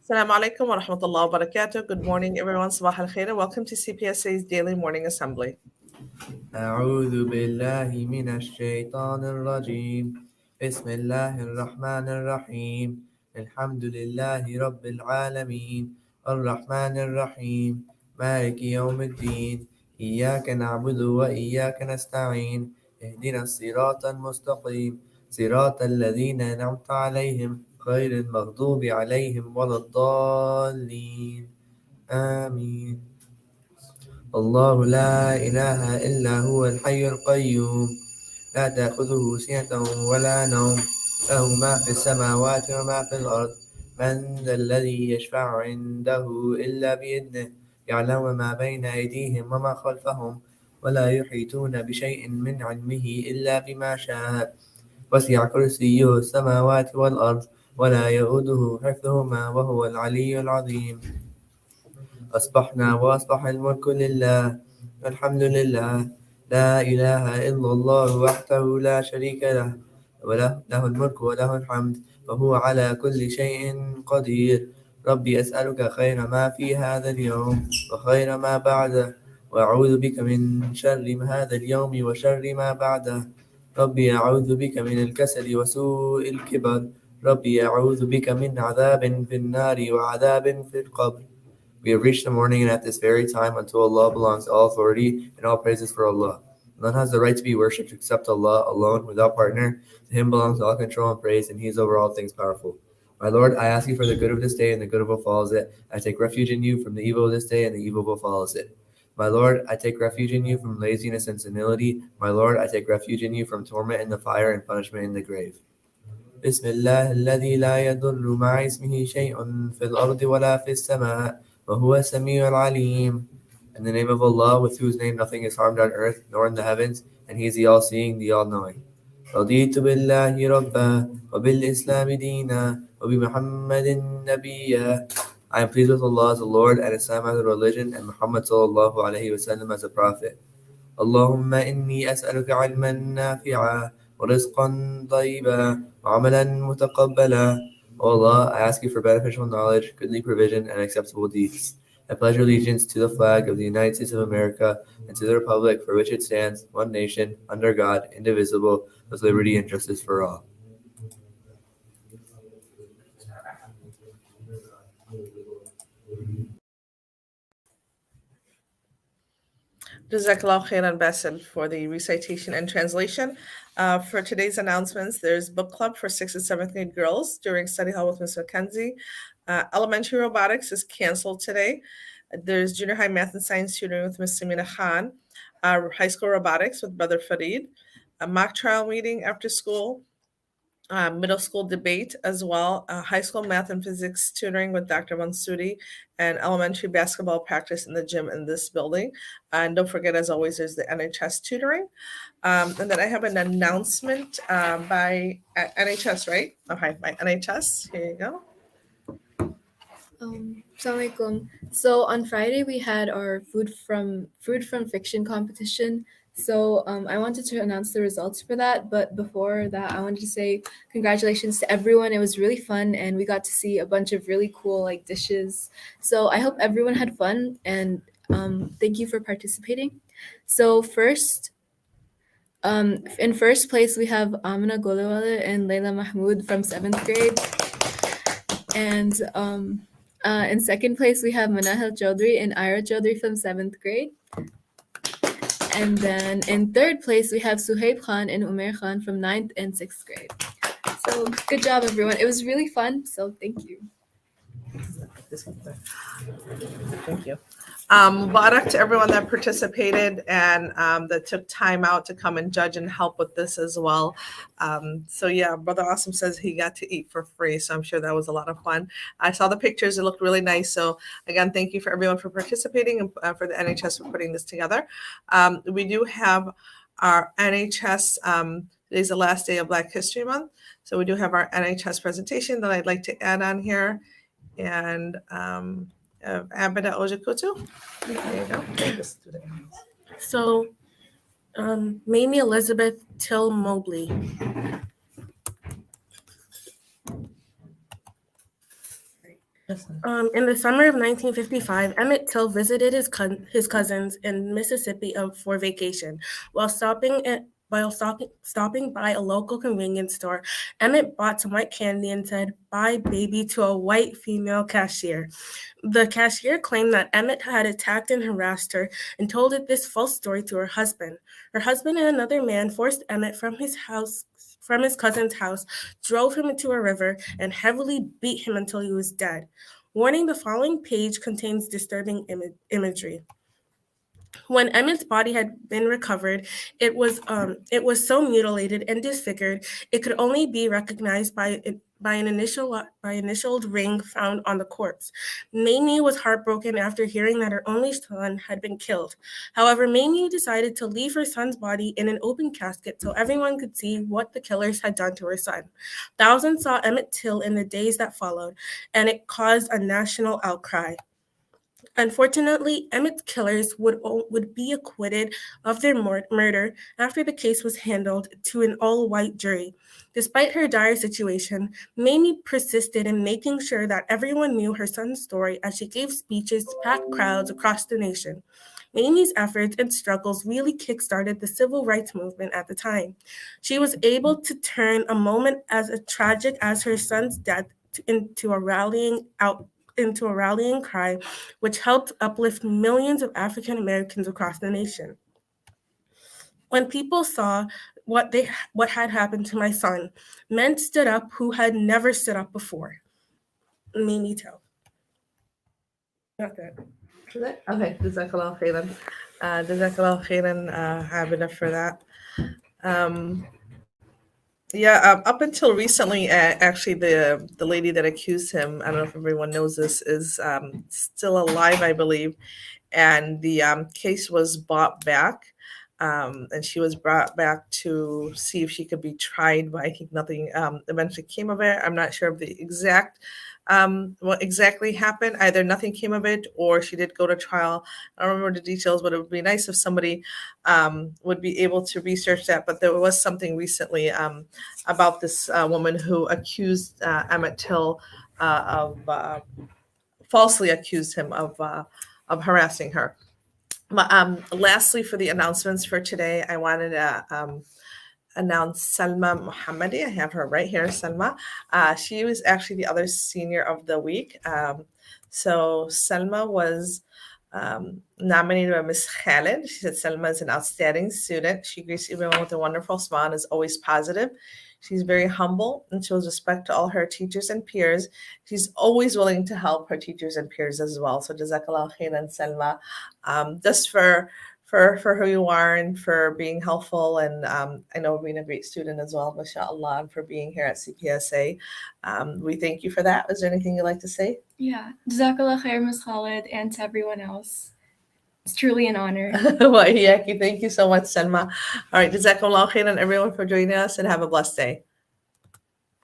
Assalamu alaikum wa rahmatullahi wa barakatuh. Good morning, everyone. Sabah al khair. Welcome to CPSA's Daily Morning Assembly. أعوذ بالله من الشيطان الرجيم بسم الله الرحمن الرحيم الحمد لله رب العالمين الرحمن الرحيم مالك يوم الدين إياك نعبد وإياك نستعين اهدنا الصراط المستقيم صراط الذين أنعمت عليهم غير المغضوب عليهم ولا الضالين آمين الله لا إله إلا هو الحي القيوم لا تأخذه سنة ولا نوم له ما في السماوات وما في الأرض من ذا الذي يشفع عنده إلا بإذنه يعلم ما بين أيديهم وما خلفهم ولا يحيطون بشيء من علمه إلا بما شاء وسع كرسيه السماوات والأرض ولا يؤوده حفظهما وهو العلي العظيم أصبحنا وأصبح الملك لله الحمد لله لا إله إلا الله وحده لا شريك له له الملك وله الحمد وهو على كل شيء قدير ربي أسألك خير ما في هذا اليوم وخير ما بعده وأعوذ بك من شر هذا اليوم وشر ما بعده ربي أعوذ بك من الكسل وسوء الكبر ربي أعوذ بك من عذاب في النار وعذاب في القبر. We have reached the morning, and at this very time, unto Allah belongs all authority, and all praises for Allah. None has the right to be worshipped except Allah alone, without partner. To Him belongs all control and praise, and He is over all things powerful. My Lord, I ask you for the good of this day and the good of what follows it. I take refuge in you from the evil of this day and the evil of what follows it. My Lord, I take refuge in you from laziness and senility. My Lord, I take refuge in you from torment in the fire and punishment in the grave. بسم الله الذي لا يضر مع اسمه شيء في الأرض ولا في السماء وهو السميع العليم. In the name of Allah, with whose name nothing is harmed on earth nor in the heavens, and He is the all-seeing, the all-knowing. رضيت بالله ربا وبالإسلام دينا وبمحمد نبيا. I am pleased with Allah as a Lord and Islam as a religion and Muhammad sallallahu alaihi wasallam as a prophet. اللهم إني أسألك علما نافعا ورزقا طيبا وعملا متقبلا. O Allah, I ask you for beneficial knowledge, goodly provision, and acceptable deeds. I pledge allegiance to the flag of the United States of America and to the republic for which it stands, one nation, under God, indivisible, with liberty and justice for all. Jazakallah khairan Basil for the recitation and translation. For today's announcements, there's book club for 6th and 7th grade girls during study hall with Ms. Mackenzie. Elementary robotics is canceled today. There's junior high math and science tutoring with Ms. Samina Khan. High school robotics with Brother Farid. A mock trial meeting after school. Middle school debate as well, high school math and physics tutoring with Dr. Mansouri, and elementary basketball practice in the gym in this building. And don't forget, as always, there's the NHS tutoring. And then I have an announcement by NHS, right? Okay, by NHS. Here you go. Assalamualaikum. So on Friday we had our food from fiction competition. So I wanted to announce the results for that, but before that I wanted to say congratulations to everyone. It was really fun and we got to see a bunch of really cool dishes. So I hope everyone had fun and thank you for participating. So first in first place we have Amina Golewala and Leila Mahmoud from 7th grade. And in second place, we have Manahil Chaudhry and Ira Chaudhry from 7th grade. And then in third place, we have Suhaib Khan and Umair Khan from 9th and 6th grade. So good job, everyone. It was really fun. So thank you. Thank you. Mubarak to everyone that participated and that took time out to come and judge and help with this as well. So yeah, Brother Awesome says he got to eat for free. So I'm sure that was a lot of fun. I saw the pictures. It looked really nice. So again, thank you for everyone for participating and for the NHS for putting this together. We do have our NHS, today's the last day of Black History Month. So we do have our NHS presentation that I'd like to add on here. And Abida Ojakutu. There you go. So, Mamie Elizabeth Till Mobley. In the summer of 1955, Emmett Till visited his cousins in Mississippi for vacation. While stopping by a local convenience store, Emmett bought some white candy and said, "Bye, baby," to a white female cashier. The cashier claimed that Emmett had attacked and harassed her and told this false story to her husband. Her husband and another man forced Emmett from his cousin's house, drove him into a river, and heavily beat him until he was dead. Warning: the following page contains disturbing imagery. When Emmett's body had been recovered, it was so mutilated and disfigured it could only be recognized by an initialed ring found on the corpse. Mamie was heartbroken after hearing that her only son had been killed. However, Mamie decided to leave her son's body in an open casket so everyone could see what the killers had done to her son. Thousands saw Emmett Till in the days that followed, and it caused a national outcry. Unfortunately, Emmett's killers would be acquitted of their murder after the case was handled to an all-white jury. Despite her dire situation, Mamie persisted in making sure that everyone knew her son's story as she gave speeches to packed crowds across the nation. Mamie's efforts and struggles really kickstarted the civil rights movement at the time. She was able to turn a moment as tragic as her son's death into a rallying cry, which helped uplift millions of African Americans across the nation. When people saw what had happened to my son, men stood up who had never stood up before. Mamie Till. Not that. Okay, Jazakallah khairan. Jazakallah khairan, Abida, for that. Up until recently, actually, the lady that accused him, I don't know if everyone knows this, is still alive, I believe, and the case was bought back, and she was brought back to see if she could be tried, but I think nothing eventually came of it. I'm not sure of the exact what exactly happened. Either nothing came of it, or she did go to trial. I don't remember the details, but it would be nice if somebody would be able to research that. But there was something recently about this woman who accused Emmett Till of falsely accused him of harassing her. But lastly, for the announcements for today, I wanted to announce Salma Mohammadi. I have her right here, Salma. She was actually the other senior of the week. So Salma was nominated by Miss Khalid. She said Salma is an outstanding student. She greets everyone with a wonderful smile and is always positive. She's very humble and shows respect to all her teachers and peers. She's always willing to help her teachers and peers as well. So Jazakallah khairan, Salma, just for who you are and for being helpful. And I know being a great student as well, mashallah, and for being here at CPSA. We thank you for that. Is there anything you'd like to say? Yeah, Jazakallah khair, Ms. Khalid, and to everyone else. It's truly an honor. Well, thank you so much, Salma. All right, Jazakallah khairan, everyone, for joining us, and have a blessed day.